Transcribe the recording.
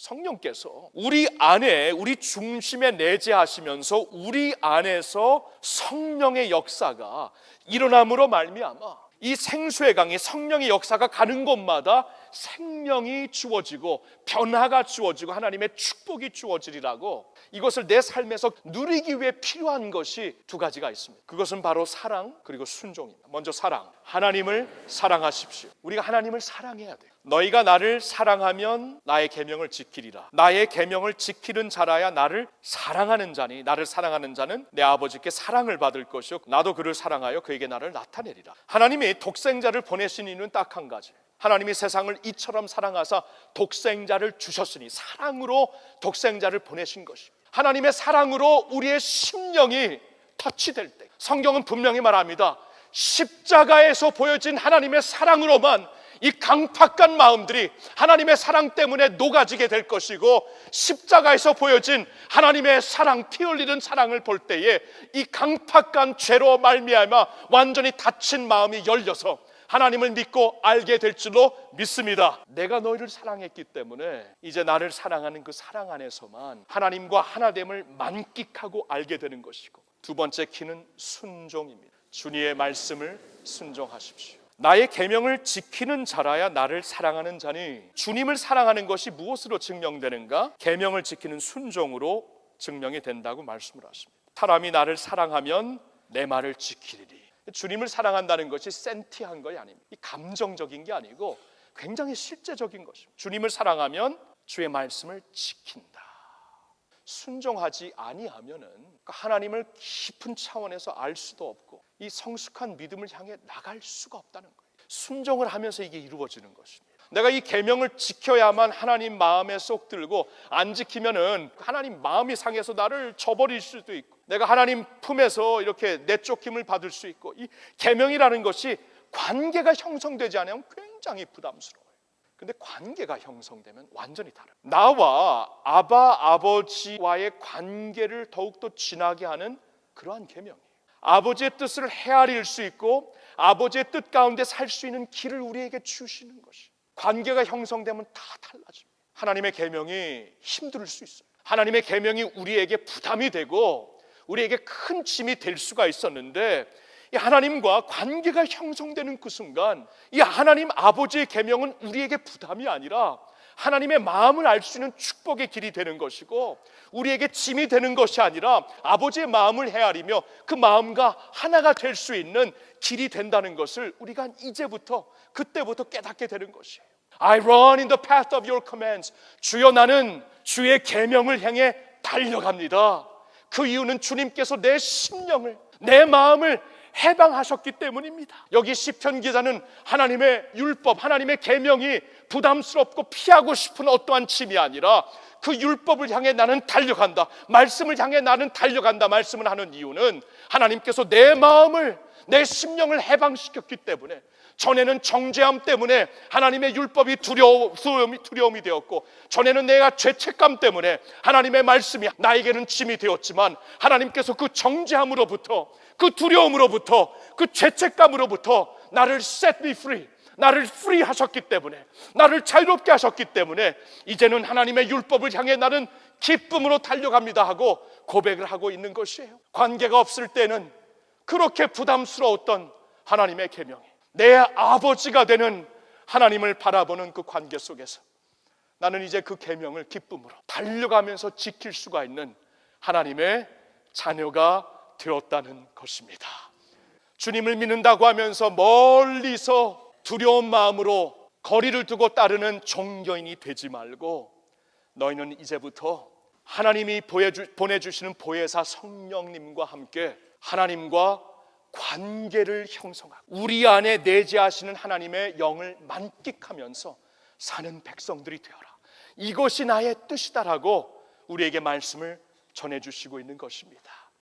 성령께서 우리 안에, 우리 중심에 내재하시면서 우리 안에서 성령의 역사가 일어남으로 말미암아 이 생수의 강이, 성령의 역사가 가는 곳마다 생명이 주어지고 변화가 주어지고 하나님의 축복이 주어지리라고, 이것을 내 삶에서 누리기 위해 필요한 것이 두 가지가 있습니다. 그것은 바로 사랑 그리고 순종입니다. 먼저 사랑, 하나님을 사랑하십시오. 우리가 하나님을 사랑해야 돼요. 너희가 나를 사랑하면 나의 계명을 지키리라. 나의 계명을 지키는 자라야 나를 사랑하는 자니, 나를 사랑하는 자는 내 아버지께 사랑을 받을 것이요 나도 그를 사랑하여 그에게 나를 나타내리라. 하나님이 독생자를 보내신 이유는 딱 한 가지, 하나님이 세상을 이처럼 사랑하사 독생자를 주셨으니, 사랑으로 독생자를 보내신 것입니다. 하나님의 사랑으로 우리의 심령이 터치될 때, 성경은 분명히 말합니다. 십자가에서 보여진 하나님의 사랑으로만 이 강팍한 마음들이 하나님의 사랑 때문에 녹아지게 될 것이고, 십자가에서 보여진 하나님의 사랑, 피 흘리는 사랑을 볼 때에 이 강팍한 죄로 말미암아 완전히 닫힌 마음이 열려서 하나님을 믿고 알게 될 줄로 믿습니다. 내가 너희를 사랑했기 때문에 이제 나를 사랑하는 그 사랑 안에서만 하나님과 하나됨을 만끽하고 알게 되는 것이고, 두 번째 키는 순종입니다. 주님의 말씀을 순종하십시오. 나의 계명을 지키는 자라야 나를 사랑하는 자니, 주님을 사랑하는 것이 무엇으로 증명되는가? 계명을 지키는 순종으로 증명이 된다고 말씀을 하십니다. 사람이 나를 사랑하면 내 말을 지키리니. 주님을 사랑한다는 것이 센티한 것이 아닙니다. 이 감정적인 게 아니고 굉장히 실제적인 것입니다. 주님을 사랑하면 주의 말씀을 지킨다. 순종하지 아니하면은 하나님을 깊은 차원에서 알 수도 없고 이 성숙한 믿음을 향해 나갈 수가 없다는 거예요. 순종을 하면서 이게 이루어지는 것입니다. 내가 이 계명을 지켜야만 하나님 마음에 쏙 들고, 안 지키면은 하나님 마음이 상해서 나를 저버릴 수도 있고, 내가 하나님 품에서 이렇게 내쫓김을 받을 수 있고, 이 계명이라는 것이 관계가 형성되지 않으면 굉장히 부담스러워요. 근데 관계가 형성되면 완전히 다릅니다. 나와 아버지와의 관계를 더욱더 진하게 하는 그러한 계명이에요. 아버지의 뜻을 헤아릴 수 있고 아버지의 뜻 가운데 살 수 있는 길을 우리에게 주시는 것이, 관계가 형성되면 다 달라집니다. 하나님의 계명이 힘들 수 있어요. 하나님의 계명이 우리에게 부담이 되고 우리에게 큰 짐이 될 수가 있었는데, 이 하나님과 관계가 형성되는 그 순간 이 하나님 아버지의 계명은 우리에게 부담이 아니라 하나님의 마음을 알 수 있는 축복의 길이 되는 것이고, 우리에게 짐이 되는 것이 아니라 아버지의 마음을 헤아리며 그 마음과 하나가 될 수 있는 길이 된다는 것을 우리가 이제부터, 그때부터 깨닫게 되는 것이에요. I run in the path of your commands. 주여, 나는 주의 계명을 향해 달려갑니다. 그 이유는 주님께서 내 심령을, 내 마음을 해방하셨기 때문입니다. 여기 시편 기자는 하나님의 율법, 하나님의 계명이 부담스럽고 피하고 싶은 어떠한 짐이 아니라 그 율법을 향해 나는 달려간다, 말씀을 향해 나는 달려간다 말씀을 하는 이유는 하나님께서 내 마음을, 내 심령을 해방시켰기 때문에, 전에는 정죄함 때문에 하나님의 율법이 두려움이 되었고, 전에는 내가 죄책감 때문에 하나님의 말씀이 나에게는 짐이 되었지만, 하나님께서 그 정죄함으로부터, 그 두려움으로부터, 그 죄책감으로부터 나를 set me free, 나를 free 하셨기 때문에, 나를 자유롭게 하셨기 때문에 이제는 하나님의 율법을 향해 나는 기쁨으로 달려갑니다 하고 고백을 하고 있는 것이에요. 관계가 없을 때는 그렇게 부담스러웠던 하나님의 계명이 내 아버지가 되는 하나님을 바라보는 그 관계 속에서 나는 이제 그 계명을 기쁨으로 달려가면서 지킬 수가 있는 하나님의 자녀가 되었다는 것입니다. 주님을 믿는다고 하면서 멀리서 두려운 마음으로 거리를 두고 따르는 종교인이 되지 말고, 너희는 이제부터 하나님이 보내주시는 보혜사 성령님과 함께 하나님과 관계를 형성하고 우리 안에 내재하시는 하나님의 영을 만끽하면서 사는 백성들이 되어라. 이것이 나의 뜻이다라고 우리에게 말씀을 전해주시고 있는 것입니다.